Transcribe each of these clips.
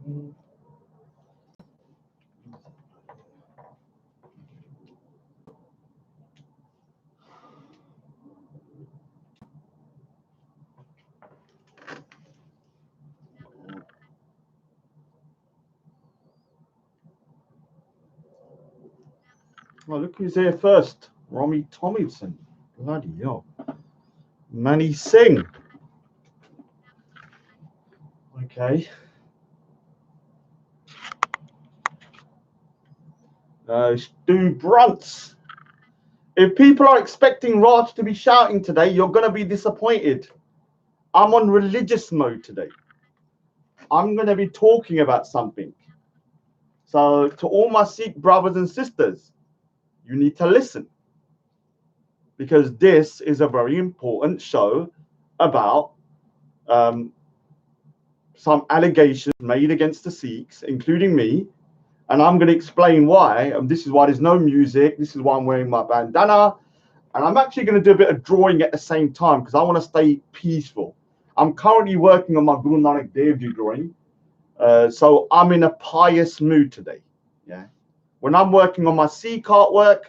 Oh, look who's here first. Romy Tomlinson. Bloody hell. Manny Singh. Okay. Stu Brunts. If people are expecting Raj to be shouting today, you're going to be disappointed. I'm on religious mode today. I'm going to be talking about something. So to all my Sikh brothers and sisters, you need to listen. Because this is a very important show about some allegations made against the Sikhs, including me. And I'm going to explain why. And this is why there's no music. This is why I'm wearing my bandana. And I'm actually going to do a bit of drawing at the same time because I want to stay peaceful. I'm currently working on my Guru Nanak Dev Ji drawing. So I'm in a pious mood today. Yeah. When I'm working on my Sikh artwork,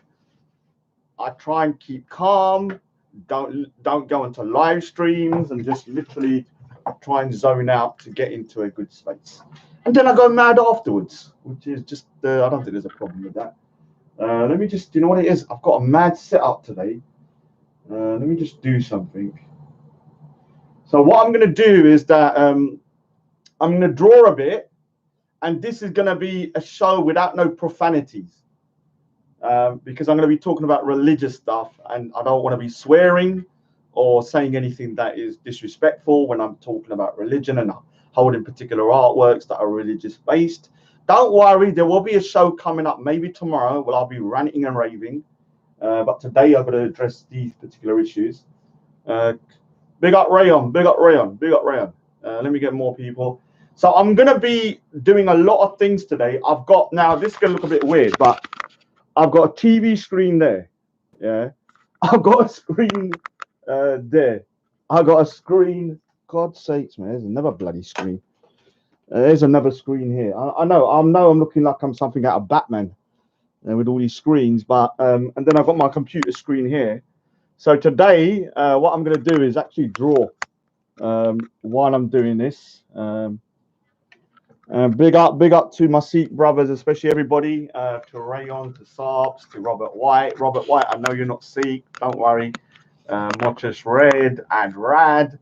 I try and keep calm. Don't go into live streams and just literally try and zone out to get into a good space. And then I go mad afterwards, which is just, I don't think there's a problem with that. Let me just, you know what it is? I've got a mad setup today. Let me just do something. So what I'm going to do is that I'm going to draw a bit, and this is going to be a show without no profanities. Because I'm going to be talking about religious stuff, and I don't want to be swearing or saying anything that is disrespectful when I'm talking about religion and holding particular artworks that are religious based. Don't worry, there will be a show coming up maybe tomorrow where I'll be ranting and raving. But today I've got to address these particular issues. Big up Rayon, big up Rayon, big up Rayon. Let me get more people. So I'm going to be doing a lot of things today. I've got, now this is going to look a bit weird, but I've got a TV screen there. Yeah. I've got a screen there. I've got a screen. God's sakes, man, there's another bloody screen. There's another screen here. I know I'm looking like I'm something out of Batman with all these screens, but and then I've got my computer screen here. So today, what I'm going to do is actually draw while I'm doing this. Big up to my Sikh brothers, especially everybody, to Rayon, to Sarps, to Robert White. Robert White, I know you're not Sikh, don't worry. Watch us Red and Rad.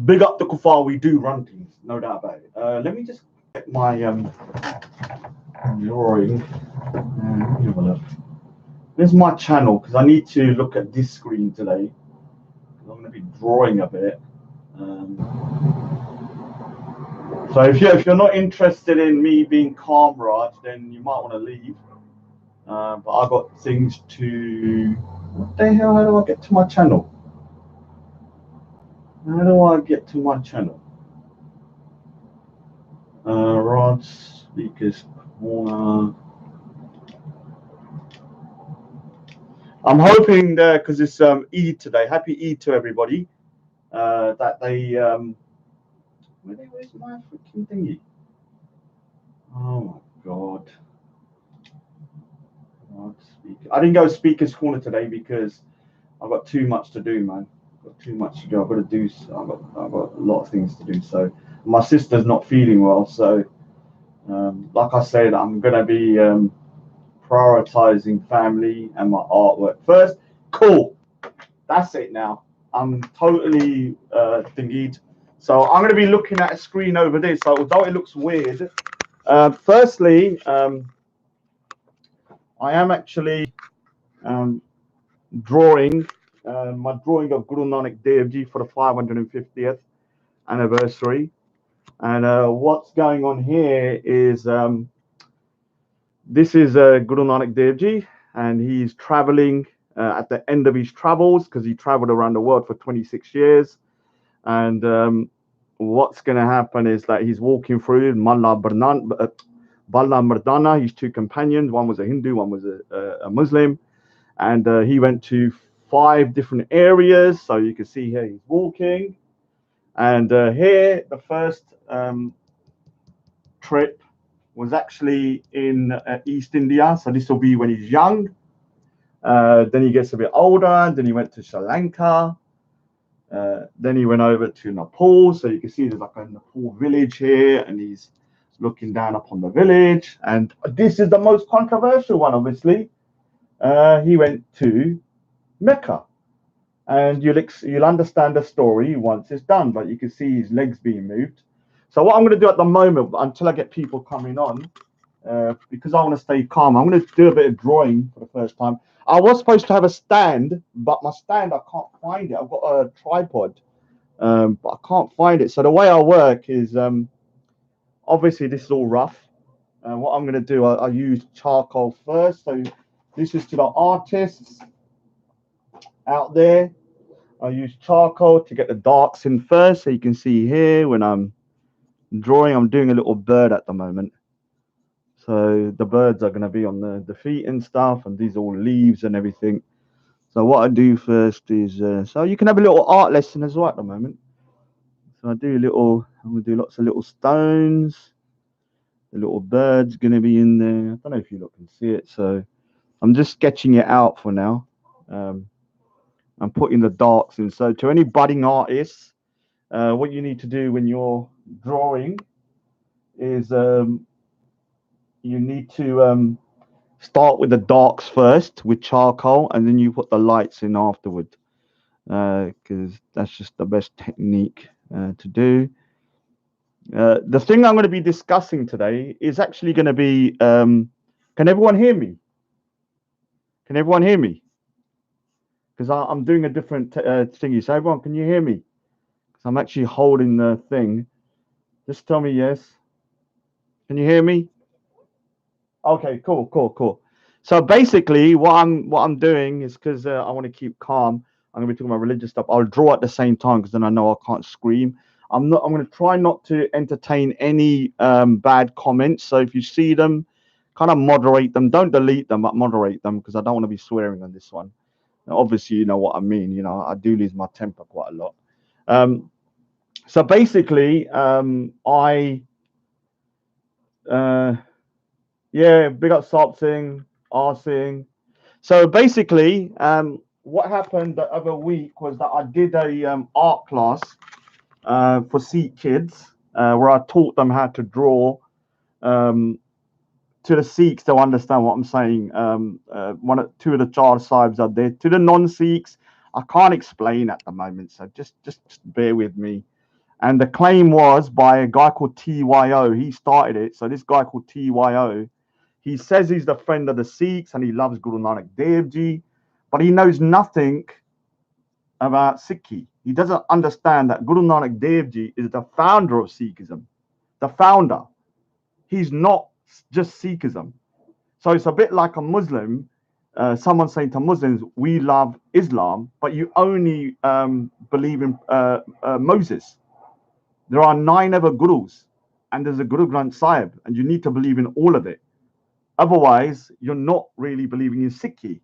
Big up the Kufar, we do run things, no doubt about it. Let me just get my drawing. There's my channel, because I need to look at this screen today. I'm going to be drawing a bit. So if you're not interested in me being calm, Raj, then you might want to leave. But I got things to. What the hell? How do I get to my channel? How do I get to my channel? Raj speakers corner. I'm hoping that because it's Eid today. Happy Eid to everybody. That they where's my freaking thingy? Oh my god. I didn't go speakers corner today because I've got too much to do, man. I've got too much to do. I've got a lot of things to do. So my sister's not feeling well. So like I said, I'm gonna be prioritizing family and my artwork first. Cool. That's it now. I'm totally thingied. So I'm going to be looking at a screen over there. So although it looks weird, firstly, I am actually drawing my drawing of Guru Nanak Dev Ji for the 550th anniversary. And what's going on here is this is Guru Nanak Dev Ji, and he's traveling at the end of his travels because he traveled around the world for 26 years. And what's going to happen is that he's walking through Balla Mardana, his two companions. One was a Hindu, one was a Muslim. And he went to 5 different areas. So you can see here he's walking. And here, the first trip was actually in East India. So this will be when he's young. Then he gets a bit older. Then he went to Sri Lanka. Then he went over to Nepal. So you can see there's like a Nepal village here, and he's looking down upon the village. And this is the most controversial one, obviously. He went to Mecca. And you'll understand the story once it's done, but you can see his legs being moved. So what I'm going to do at the moment, until I get people coming on, because I want to stay calm, I'm going to do a bit of drawing for the first time. I was supposed to have a stand, but my stand, I can't find it. I've got a tripod, but I can't find it. So the way I work is, obviously this is all rough. What I'm going to do, I use charcoal first. So this is to the artists out there. I use charcoal to get the darks in first. So you can see here when I'm drawing, I'm doing a little bird at the moment. So the birds are going to be on the feet and stuff, and these are all leaves and everything. So what I do first is, so you can have a little art lesson as well at the moment. So I'm going to do lots of little stones. The little bird's going to be in there. I don't know if you look can see it. So I'm just sketching it out for now. I'm putting the darks in. So to any budding artists, what you need to do when you're drawing is you need to start with the darks first with charcoal, and then you put the lights in afterward, because that's just the best technique to do. The thing I'm going to be discussing today is actually going to be, can everyone hear me? Can everyone hear me? Because I'm doing a different thingy. So everyone, can you hear me? Because I'm actually holding the thing. Just tell me yes. Can you hear me? Okay, cool. So basically, what I'm doing is, because I want to keep calm, I'm gonna be talking about religious stuff. I'll draw at the same time because then I know I can't scream. I'm gonna try not to entertain any bad comments. So if you see them, kind of moderate them. Don't delete them, but moderate them, because I don't want to be swearing on this one. Now, obviously, you know what I mean. You know, I do lose my temper quite a lot. So basically, I yeah, big up Sopsing, Arsing. So basically, what happened the other week was that I did a art class for Sikh kids, where I taught them how to draw, um, to the Sikhs to understand what I'm saying. Two of the Char Sahibs are there. To the non-Sikhs, I can't explain at the moment, so just bear with me. And the claim was by a guy called TYO. He started it. So this guy called TYO, he says he's the friend of the Sikhs and he loves Guru Nanak Dev Ji, but he knows nothing about Sikhi. He doesn't understand that Guru Nanak Dev Ji is the founder of Sikhism, the founder. He's not just Sikhism. So it's a bit like a Muslim, someone saying to Muslims, we love Islam, but you only believe in Moses. There are 9 other gurus, and there's a Guru Granth Sahib, and you need to believe in all of it. Otherwise, you're not really believing in Sikhi.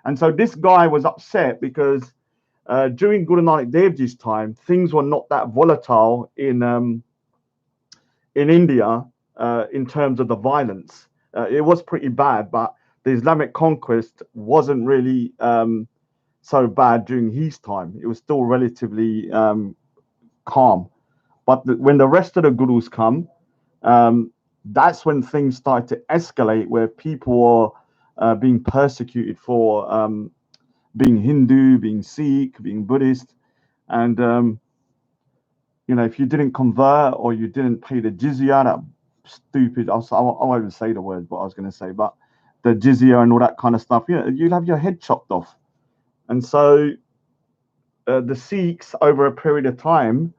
And so this guy was upset because during Guru Nanak Dev Ji's time, things were not that volatile in India in terms of the violence. It was pretty bad, but the Islamic conquest wasn't really so bad during his time. It was still relatively calm. But when the rest of the gurus come, that's when things start to escalate, where people are being persecuted for being Hindu, being Sikh, being Buddhist. And, you know, if you didn't convert or you didn't pay the jizya, that stupid, I won't even say the word, what I was going to say, but the jizya and all that kind of stuff, you know, you'll have your head chopped off. And so the Sikhs, over a period of time,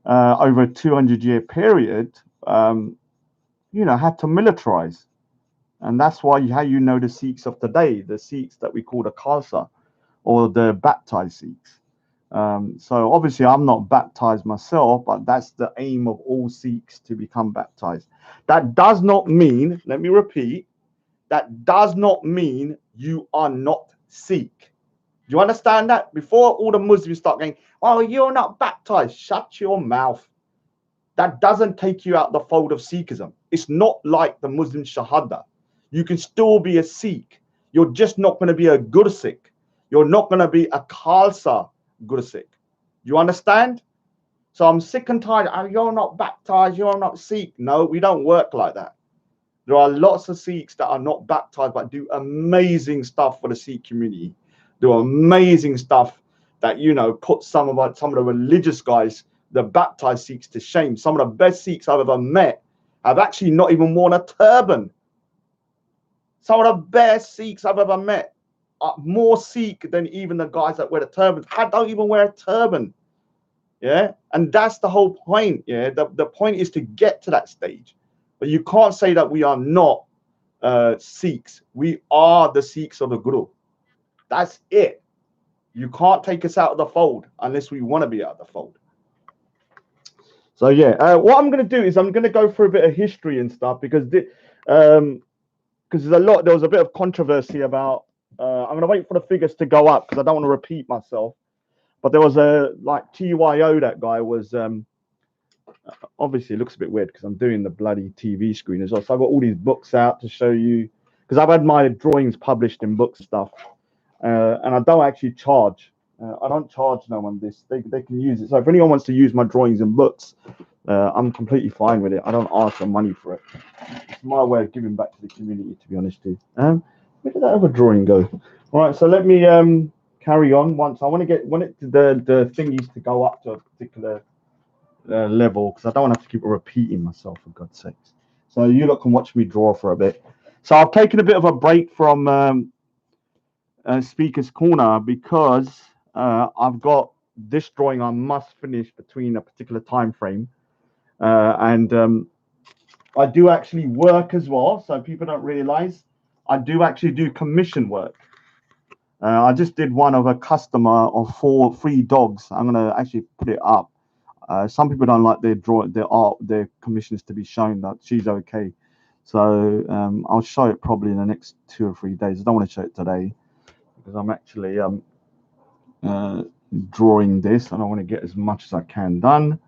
over a 200-year period, you know, had to militarize. And that's why how you know the Sikhs of today, the Sikhs that we call the Khalsa, or the baptized Sikhs. So obviously I'm not baptized myself, but that's the aim of all Sikhs, to become baptized. That does not mean, let me repeat, that does not mean you are not Sikh. Do you understand that? Before all the Muslims start going, oh, you're not baptized, shut your mouth. That doesn't take you out the fold of Sikhism. It's not like the Muslim Shahada. You can still be a Sikh. You're just not going to be a Gursikh. You're not going to be a Khalsa Gursikh. You understand? So I'm sick and tired. Oh, you're not baptized. You're not Sikh. No, we don't work like that. There are lots of Sikhs that are not baptized but do amazing stuff for the Sikh community. Do amazing stuff that, you know, put some of the religious guys, the baptized Sikhs, to shame. Some of the best Sikhs I've ever met have actually not even worn a turban. Some of the best Sikhs I've ever met are more Sikh than even the guys that wear the turbans. I don't even wear a turban. Yeah, and that's the whole point. Yeah, the point is to get to that stage. But you can't say that we are not Sikhs. We are the Sikhs of the Guru. That's it. You can't take us out of the fold unless we want to be out of the fold. So yeah, what I'm going to do is I'm going to go through a bit of history and stuff because there's there was a bit of controversy about. I'm going to wait for the figures to go up because I don't want to repeat myself. But there was a like TYO, that guy was obviously it looks a bit weird because I'm doing the bloody TV screen as well. So I've got all these books out to show you because I've had my drawings published in books and stuff, and I don't actually charge. I don't charge no one this. They can use it. So if anyone wants to use my drawings and books, I'm completely fine with it. I don't ask for money for it. It's my way of giving back to the community, to be honest with you. Where did that other drawing go? All right, so let me carry on. Once I want the thingies to go up to a particular level because I don't want to have to keep repeating myself, for God's sakes. So you lot can watch me draw for a bit. So I've taken a bit of a break from Speaker's Corner because I've got this drawing I must finish between a particular time frame, and I do actually work as well. So people don't realize I do actually do commission work. I just did one of a customer of 3 dogs. I'm gonna actually put it up. Some people don't like their commissions to be shown. That she's okay, so I'll show it probably in the next 2 or 3 days. I don't want to show it today because I'm actually drawing this and I want to get as much as I can done.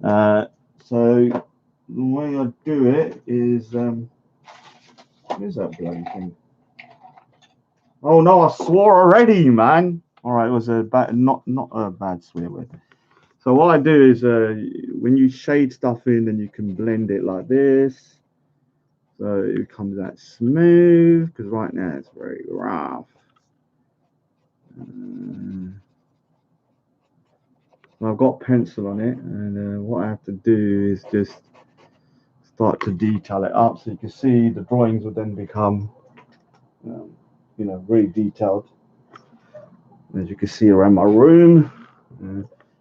So the way I do it is where's that bloody thing? Oh no, I swore already, man. All right, it was a bad, not a bad swear word. So what I do is when you shade stuff in, then you can blend it like this, so it becomes that smooth. Because right now it's very rough. So I've got pencil on it, and what I have to do is just start to detail it up, so you can see the drawings will then become, you know, very detailed. As you can see around my room.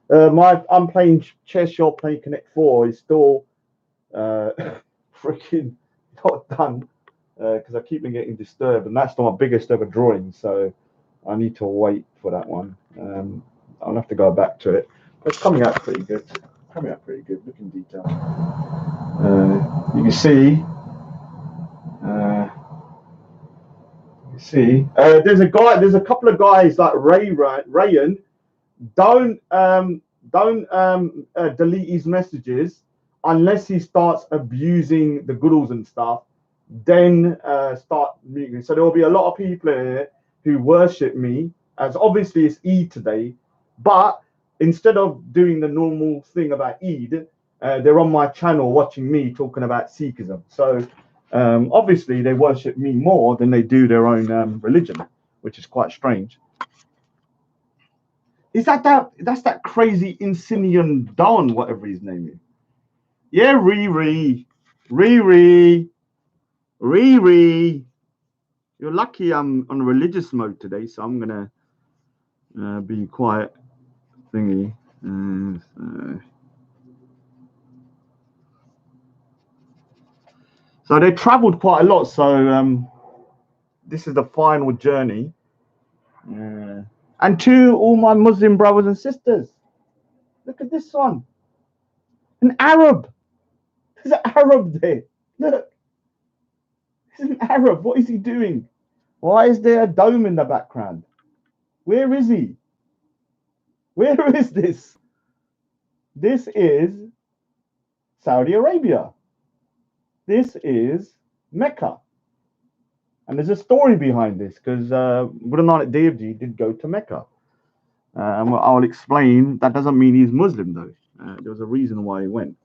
I'm playing chess. You're playing Connect 4. Is still freaking not done because I keep on getting disturbed, and that's not my biggest ever drawing. So I need to wait for that one. I'll have to go back to it. But it's coming out pretty good. Look in detail. You can see. There's a couple of guys like Rayan. Don't delete his messages unless he starts abusing the gurus and stuff. Then start muting. So there will be a lot of people here who worship me, as obviously it's Eid today, but instead of doing the normal thing about Eid, they're on my channel watching me talking about Sikhism. So obviously they worship me more than they do their own religion, which is quite strange. Is that's that crazy Insignian Don, whatever his name is? Yeah, Riri. You're lucky I'm on religious mode today, so I'm gonna be quiet thingy. So they travelled quite a lot. So this is the final journey. And to all my Muslim brothers and sisters, look at this one. An Arab. There's an Arab there. Look. This is an Arab. What is he doing? Why is there a dome in the background? Where is he? Where is this? This is Saudi Arabia. This is Mecca. And there's a story behind this because Guru Nanak Dev Ji did go to Mecca. And I'll explain. That doesn't mean he's Muslim though. There was a reason why he went.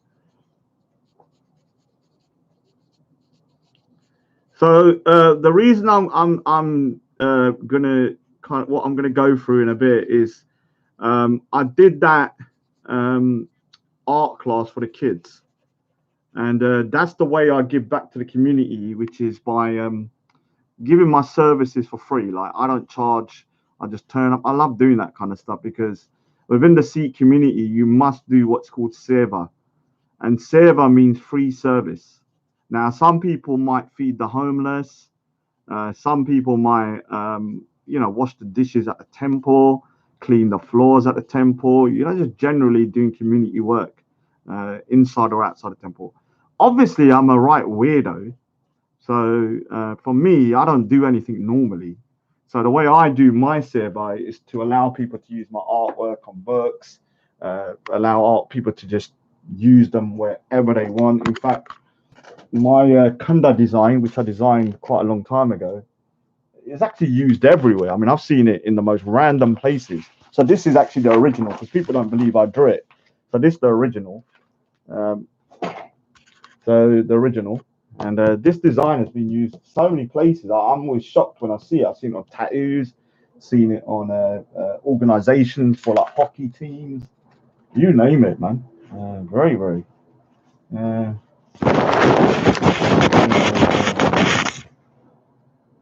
So the reason I'm gonna kind of what I'm gonna go through in a bit is I did that art class for the kids, and that's the way I give back to the community, which is by giving my services for free. Like I don't charge. I just turn up. I love doing that kind of stuff because within the Sikh community, you must do what's called seva, and seva means free service. Now, some people might feed the homeless. Some people might, wash the dishes at the temple, clean the floors at the temple. Just generally doing community work inside or outside the temple. Obviously, I'm a right weirdo. So for me, I don't do anything normally. So the way I do my survey is to allow people to use my artwork on books, allow art people to just use them wherever they want. In fact, my Kunda design, which I designed quite a long time ago, is actually used everywhere. I mean, I've seen it in the most random places. So this is actually the original because people don't believe I drew it. So this is the original. Um, so the original. And this design has been used so many places. I'm always shocked when I see it. I've seen it on tattoos, seen it on organizations for like hockey teams. You name it, man. Very, very. Uh,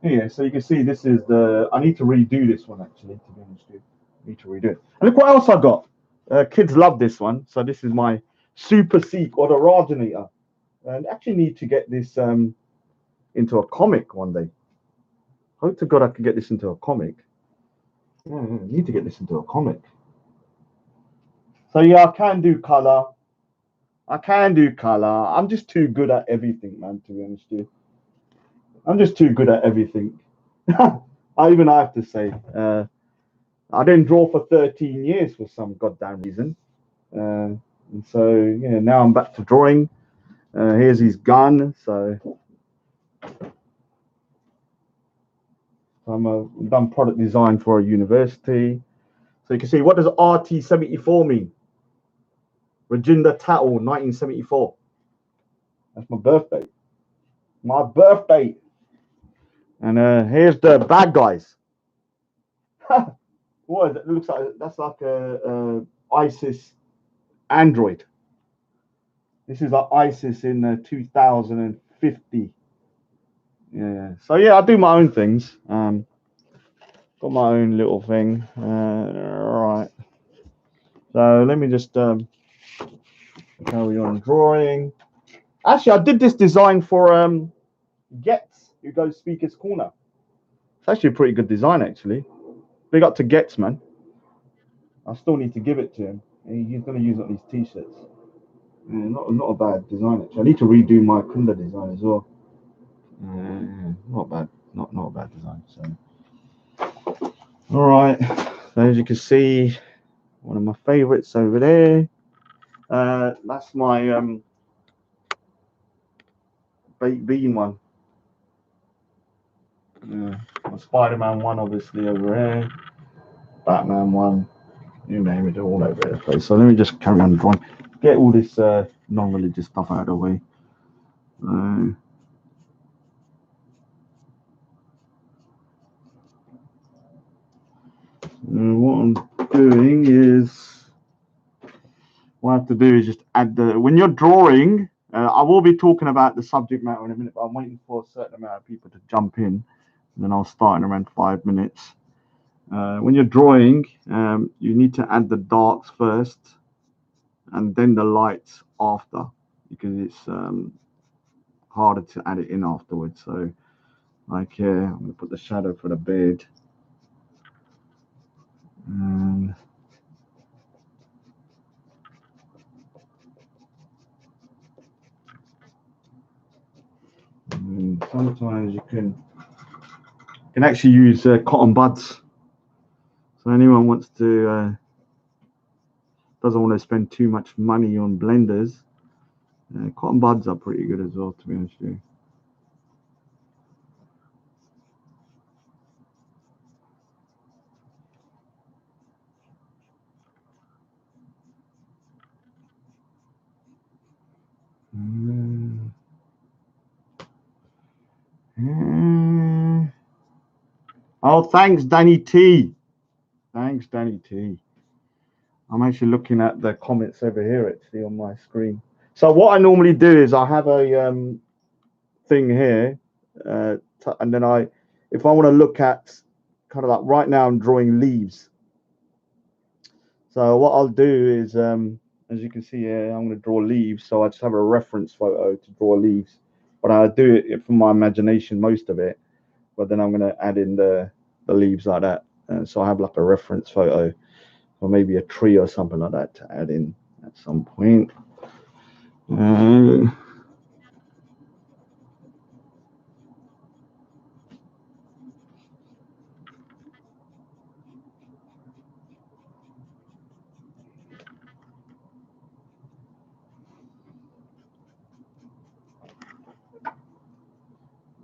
Yeah, so you can see this is the. I need to redo this one actually. To be honest with you, I need to redo it. And look what else I got. Kids love this one. So this is my Super Sikh or the Rajanator. And actually need to get this into a comic one day. Hope to God I can get this into a comic. Yeah, I need to get this into a comic. So yeah, I can do color. I can do color. I'm just too good at everything, man. To be honest with you, I'm just too good at everything. I even have to say. I didn't draw for 13 years for some goddamn reason. And so, yeah, now I'm back to drawing. Here's his gun. So I've done product design for a university. So you can see, what does RT74 mean? Rajinder Tattle, 1974. That's my birthday. My birthday. And here's the bad guys. What? It looks like that's like a ISIS Android. This is like ISIS in 2050. Yeah. So yeah, I do my own things. Got my own little thing. Right. So let me just carry on drawing. Actually, I did this design for Getz, who goes Speaker's Corner. It's actually a pretty good design, actually. Big up to Getz, man. I still need to give it to him. He's going to use it on his t-shirts. Yeah, not a bad design, actually. I need to redo my Kunda design as well. Not bad. Not a bad design. So, all right. So as you can see, one of my favorites over there. That's my baked bean one. My Spider-Man one, obviously over here. Batman one. You name it, they're all over the place. So let me just carry on drawing. Get all this non-religious stuff out of the way. What I'm doing is, what I have to do is just add the, when you're drawing, I will be talking about the subject matter in a minute, but I'm waiting for a certain amount of people to jump in, and then I'll start in around 5 minutes. When you're drawing, you need to add the darks first, and then the lights after, because it's harder to add it in afterwards. So, like here, I'm going to put the shadow for the bed. And sometimes you can actually use cotton buds So anyone wants to doesn't want to spend too much money on blenders, cotton buds are pretty good as well, to be honest with you. Oh, thanks, Danny T. Thanks, Danny T. I'm actually looking at the comments over here actually on my screen. So what I normally do is I have a thing here, and then if I want to look at kind of like right now, I'm drawing leaves. So what I'll do is, as you can see here, I'm going to draw leaves. So I just have a reference photo to draw leaves, but I do it from my imagination, most of it. But then I'm going to add in the leaves like that. So I have like a reference photo, or maybe a tree or something like that to add in at some point.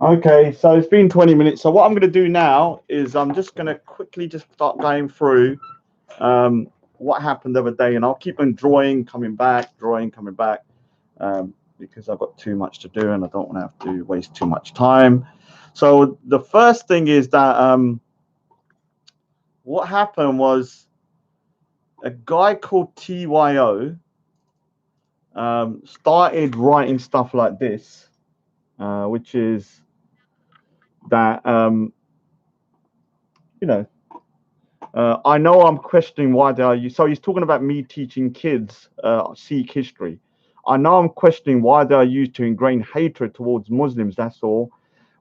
Okay, so it's been 20 minutes. So what I'm going to do now is I'm just going to quickly just start going through what happened the other day, and I'll keep on drawing, coming back, because I've got too much to do and I don't want to have to waste too much time. So the first thing is that what happened was a guy called TYO started writing stuff like this, which is that, I know I'm questioning why they are you. So he's talking about me teaching kids Sikh history. I know I'm questioning why they are used to ingrain hatred towards Muslims. That's all.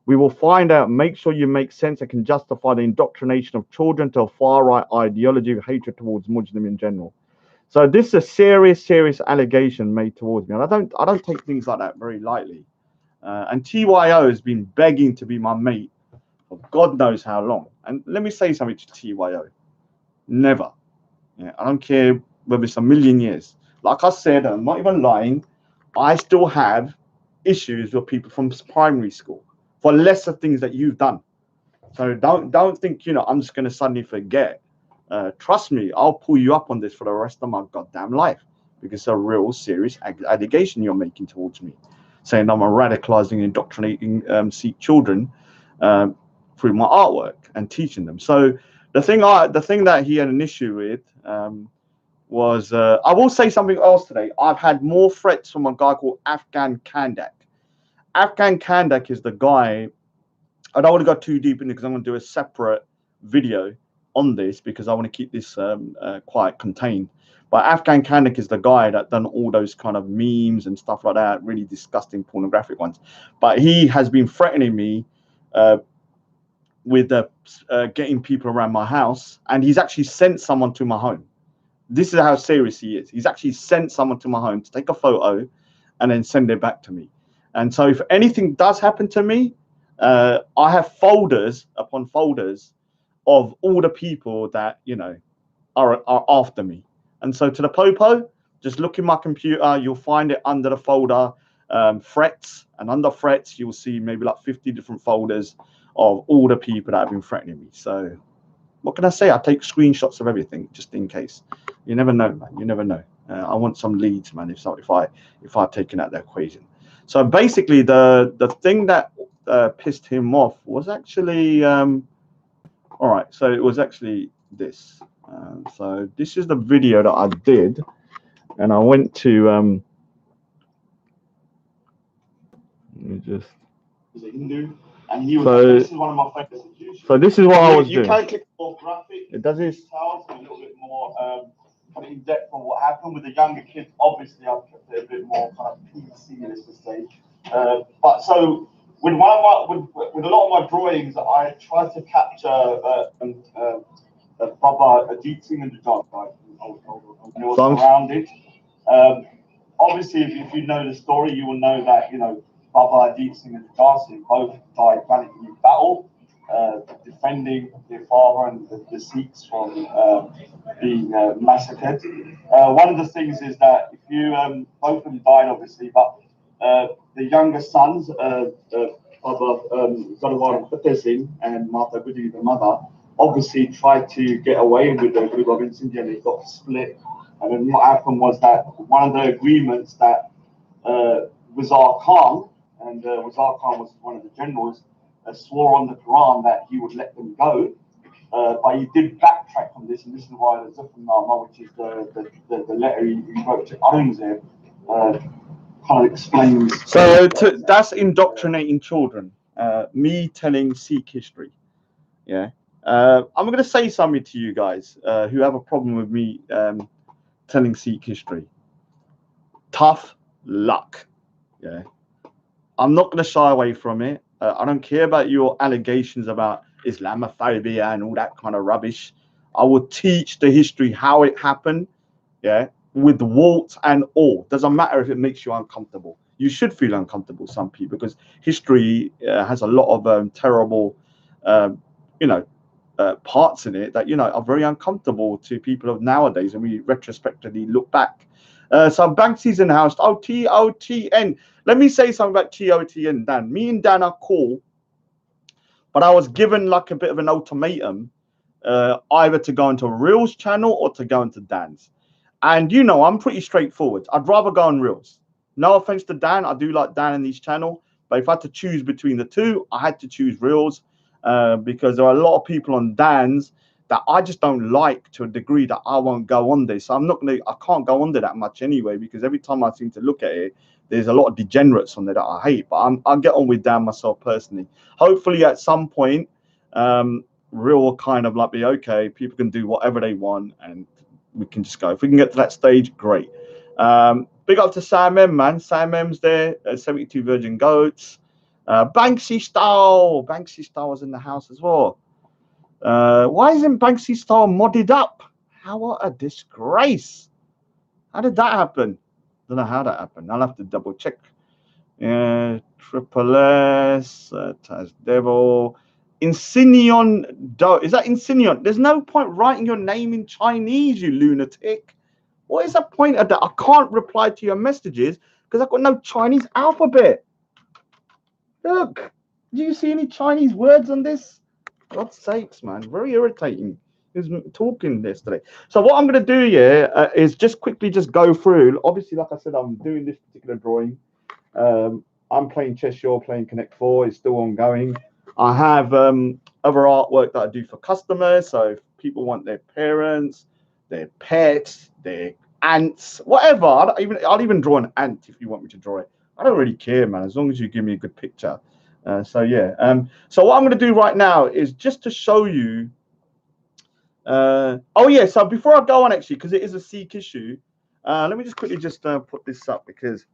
We will find out. Make sure you make sense and can justify the indoctrination of children to a far right ideology of hatred towards Muslim in general. So this is a serious allegation made towards me, and I don't take things like that very lightly. And TYO has been begging to be my mate for God knows how long. And let me say something to TYO. Never. Yeah, I don't care whether it's a million years. Like I said, I'm not even lying. I still have issues with people from primary school for lesser things that you've done. So don't think I'm just going to suddenly forget. Trust me, I'll pull you up on this for the rest of my goddamn life because it's a real serious allegation you're making towards me, saying I'm radicalizing and indoctrinating Sikh children through my artwork and teaching them. So the thing that he had an issue with was I will say something else today. I've had more threats from a guy called Afghan Kandak. Afghan Kandak is the guy. I don't want to go too deep into it because I'm going to do a separate video on this because I want to keep this quite contained. But Afghan Kandak is the guy that done all those kind of memes and stuff like that, really disgusting pornographic ones. But he has been threatening me with getting people around my house, and he's actually sent someone to my home. This is how serious he is. He's actually sent someone to my home to take a photo and then send it back to me. And so if anything does happen to me, I have folders upon folders of all the people that are after me. And so to the popo, just look in my computer, you'll find it under the folder threats, and under threats you'll see maybe like 50 different folders of all the people that have been threatening me. So what can I say? I take screenshots of everything just in case. You never know, man. You never know. I want some leads, man. If I've taken out the equation. So basically, the thing that pissed him off was actually all right. So it was actually this. So this is the video that I did, and I went to let me just. He's a Hindu, and he was. So, this is one of my favorite institutions. So this is what I was doing. You can click more graphic. It does this. A little bit more kind of in depth on what happened with the younger kids. Obviously, I've kept it a bit more kind of PC, let's just say. But so with with a lot of my drawings, I try to capture Baba Ajit Singh and the dark guy. I was surrounded. Obviously, if you know the story, you will know that Baba Ajit Singh and the Dark Singh both died valiantly in battle. defending their father and the Sikhs from being massacred. One of the things is that if you both of them died, obviously, but the younger sons of Zalawar Fateh Singh and Mata Gujri, the mother, obviously tried to get away with the Guru Gobind Singh, and they got split. And then what happened was that one of the agreements that Wazir Khan, and Wazir Khan was one of the generals, swore on the Quran that he would let them go, but he did backtrack from this, and this is why the Zafarnama, which is the letter he wrote to Aurangzeb, kind of explains. So that's indoctrinating children. Me telling Sikh history. Yeah. I'm going to say something to you guys who have a problem with me telling Sikh history. Tough luck. Yeah. I'm not going to shy away from it. I don't care about your allegations about Islamophobia and all that kind of rubbish. I will teach the history, how it happened, yeah, with warts and all. Doesn't matter if it makes you uncomfortable. You should feel uncomfortable, some people, because history has a lot of terrible, parts in it that, are very uncomfortable to people of nowadays, and we retrospectively look back. So Banksy's in the house. Oh, TOTN. Let me say something about TOTN, Dan. Me and Dan are cool, but I was given like a bit of an ultimatum, either to go into Reels channel or to go into Dan's. And I'm pretty straightforward. I'd rather go on Reels. No offense to Dan. I do like Dan in his channel, but if I had to choose between the two, I had to choose Reels because there are a lot of people on Dan's that I just don't like to a degree that I won't go on there. So I can't go on there that much anyway, because every time I seem to look at it, there's a lot of degenerates on there that I hate. But I'll get on with Dan myself personally. Hopefully at some point, Real will kind of like be okay. People can do whatever they want and we can just go. If we can get to that stage, great. Big up to Sam M, man. Sam M's there, 72 Virgin Goats. Banksy Style. Banksy Style was in the house as well. Why isn't Banksy Style modded up? What a disgrace. How did that happen? Don't know how that happened. I'll have to double check. Triple S, Taz Devil. Insignion Do. Is that Insignion? There's no point writing your name in Chinese, you lunatic. What is the point of that? I can't reply to your messages because I've got no Chinese alphabet. Look, do you see any Chinese words on this? God's sakes, man. Very irritating. He was talking yesterday. So what I'm going to do here is just quickly go through. Obviously, like I said, I'm doing this particular drawing. I'm playing chess, you're playing Connect 4. It's still ongoing. I have other artwork that I do for customers. So if people want their parents, their pets, their ants, whatever. I'll even draw an ant if you want me to draw it. I don't really care, man, as long as you give me a good picture. So yeah. So what I'm going to do right now is just to show you. Oh yeah. So before I go on, actually, because it is a Sikh issue, let me just quickly put this up because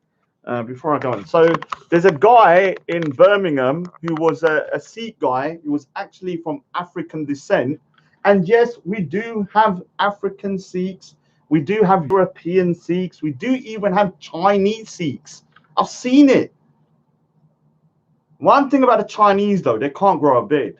before I go on. So there's a guy in Birmingham who was a Sikh guy. He was actually from African descent. And yes, we do have African Sikhs. We do have European Sikhs. We do even have Chinese Sikhs. I've seen it. One thing about the Chinese, though, they can't grow a beard.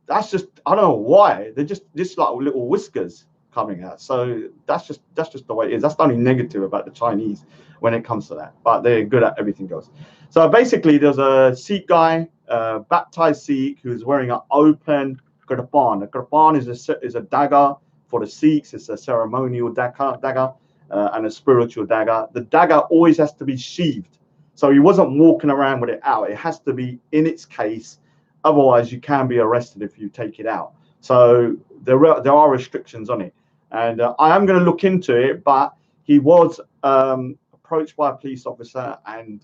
That's just, I don't know why. They're just like little whiskers coming out. So that's just the way it is. That's the only negative about the Chinese when it comes to that. But they're good at everything else. So basically, there's a Sikh guy, baptized Sikh, who's wearing an open kirpan. A kirpan is a dagger for the Sikhs. It's a ceremonial dagger and a spiritual dagger. The dagger always has to be sheathed. So he wasn't walking around with it out. It has to be in its case. Otherwise, you can be arrested if you take it out. So there are restrictions on it. And I am going to look into it, but he was approached by a police officer and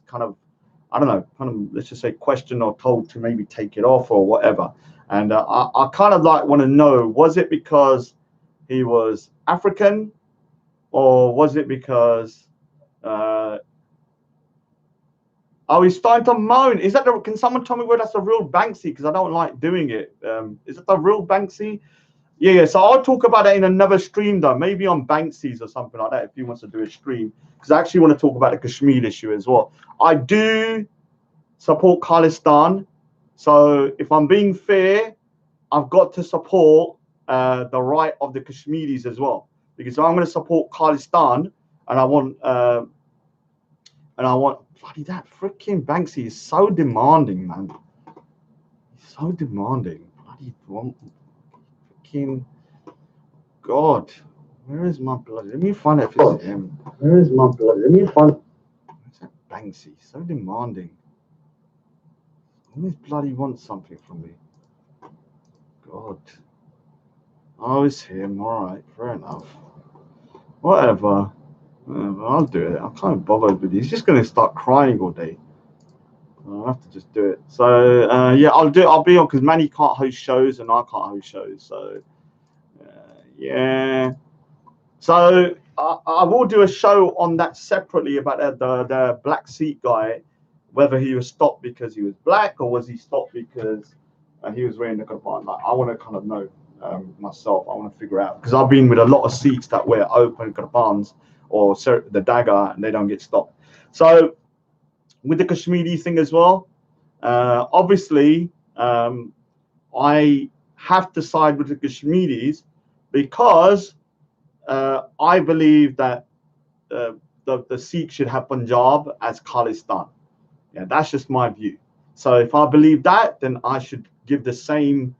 let's just say questioned or told to maybe take it off or whatever. And I kind of like want to know, was it because he was African or was it because... Oh, he's starting to moan. Is that can someone tell me where that's the real Banksy? Because I don't like doing it. Is it the real Banksy? Yeah. So I'll talk about it in another stream, though. Maybe on Banksy's or something like that if he wants to do a stream. Because I actually want to talk about the Kashmir issue as well. I do support Khalistan. So if I'm being fair, I've got to support the right of the Kashmiris as well, because I'm going to support Khalistan, and I want bloody that freaking Banksy is so demanding, man. He's so demanding. Bloody freaking God. Where is my bloody? Let me find out if it's him. Where is my bloody? Let me find. Where's that Banksy? So demanding. Always bloody wants something from me. God. Oh, it's him. All right, fair enough. Whatever. I'll do it. I can't bother with it. He's just going to start crying all day. I'll have to just do it. So yeah, I'll do it. I'll be on because Manny can't host shows and I can't host shows. So yeah. So I will do a show on that separately about the black Sikh guy, whether he was stopped because he was black or was he stopped because he was wearing the kirpan. Like, I want to kind of know myself. I want to figure out, because I've been with a lot of Sikhs that wear open kirpans or the dagger and they don't get stopped. So with the Kashmiri thing as well, obviously I have to side with the Kashmiris because I believe that the Sikhs should have Punjab as Khalistan. Yeah, that's just my view. So if I believe that, then I should give the same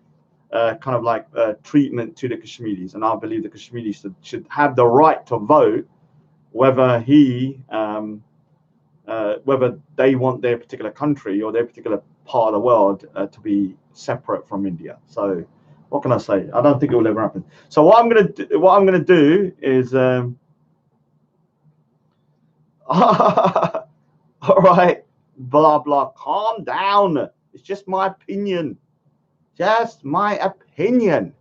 kind of like treatment to the Kashmiris, and I believe the Kashmiris should have the right to vote whether whether they want their particular country or their particular part of the world to be separate from India. So what can I say? I don't think it will ever happen. So what I'm gonna do is all right, blah blah, calm down. It's just my opinion. Just my opinion.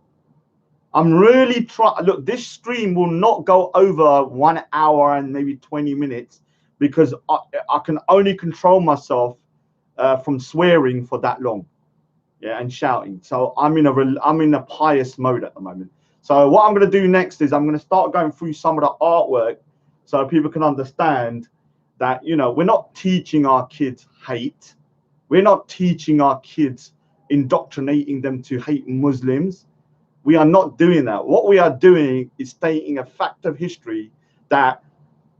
I'm really trying. Look, this stream will not go over 1 hour and maybe 20 minutes because I can only control myself from swearing for that long, yeah, and shouting. So I'm in a pious mode at the moment. So what I'm going to do next is I'm going to start going through some of the artwork so people can understand that, you know, we're not teaching our kids hate. We're not teaching our kids, indoctrinating them to hate Muslims. We are not doing that. What we are doing is stating a fact of history that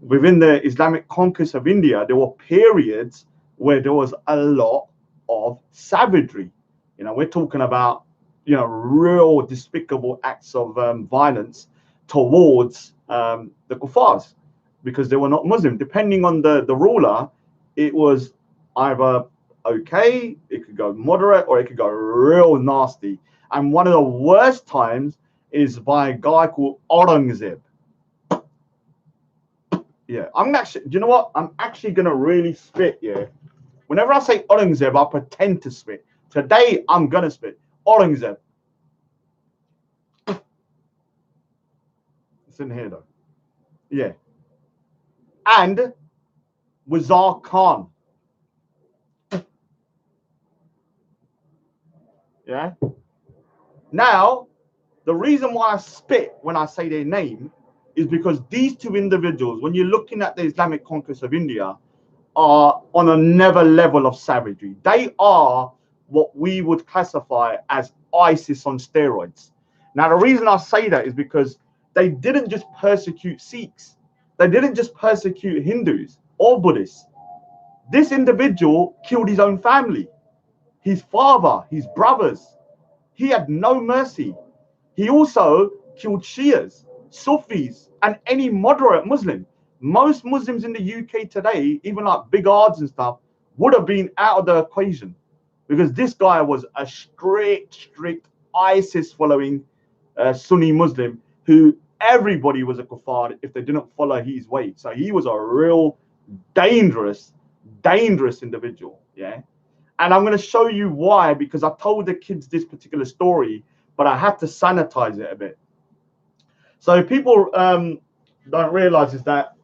within the Islamic conquest of India, there were periods where there was a lot of savagery. You know, we're talking about, you know, real despicable acts of violence towards the kuffars because they were not Muslim. Depending on the ruler, it was either okay, it could go moderate, or it could go real nasty. And one of the worst times is by a guy called Aurangzeb. Yeah, I'm actually, do you know what? I'm actually going to really spit, yeah. Whenever I say Aurangzeb, I pretend to spit. Today, I'm going to spit. Aurangzeb. It's in here, though. Yeah. And Wazar Khan. Yeah. Now, the reason why I spit when I say their name is because these two individuals, when you're looking at the Islamic conquest of India, are on another level of savagery. They are what we would classify as ISIS on steroids. Now, the reason I say that is because they didn't just persecute Sikhs. They didn't just persecute Hindus or Buddhists. This individual killed his own family, his father, his brothers. He had no mercy. He also killed Shias, Sufis, and any moderate Muslim. Most Muslims in the UK today, even like big odds and stuff, would have been out of the equation because this guy was a strict ISIS following Sunni Muslim who everybody was a kuffar if they didn't follow his way. So he was a real dangerous individual. Yeah. And I'm going to show you why, because I told the kids this particular story, but I had to sanitize it a bit. So people don't realize is that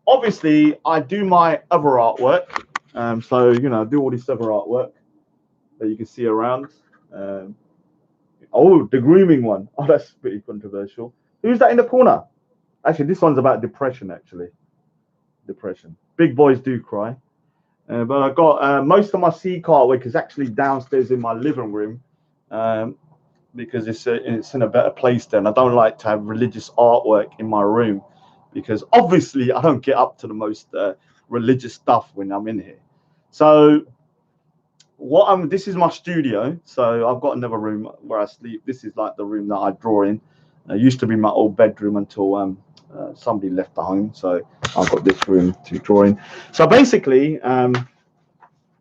obviously I do my other artwork. So, you know, I do all this other artwork that you can see around. Oh, the grooming one. Oh, that's pretty controversial. Who's that in the corner? Actually, this one's about depression, actually. Depression. Big boys do cry. But I got most of my Sikh artwork is actually downstairs in my living room, because it's in a better place there. And I don't like to have religious artwork in my room because obviously I don't get up to the most religious stuff when I'm in here. So this is my studio. So I've got another room where I sleep. This is like the room that I draw in. It used to be my old bedroom until somebody left the home. So I've got this room to draw in. So basically,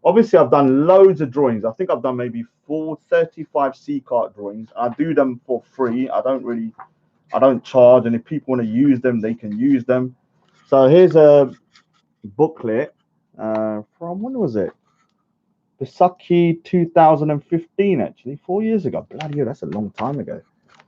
obviously I've done loads of drawings. I think I've done maybe 35 Sikh art drawings. I do them for free. I don't charge, and if people want to use them, they can use them. So here's a booklet from, when was it? The Saki 2015, actually, 4 years ago. Bloody hell, that's a long time ago.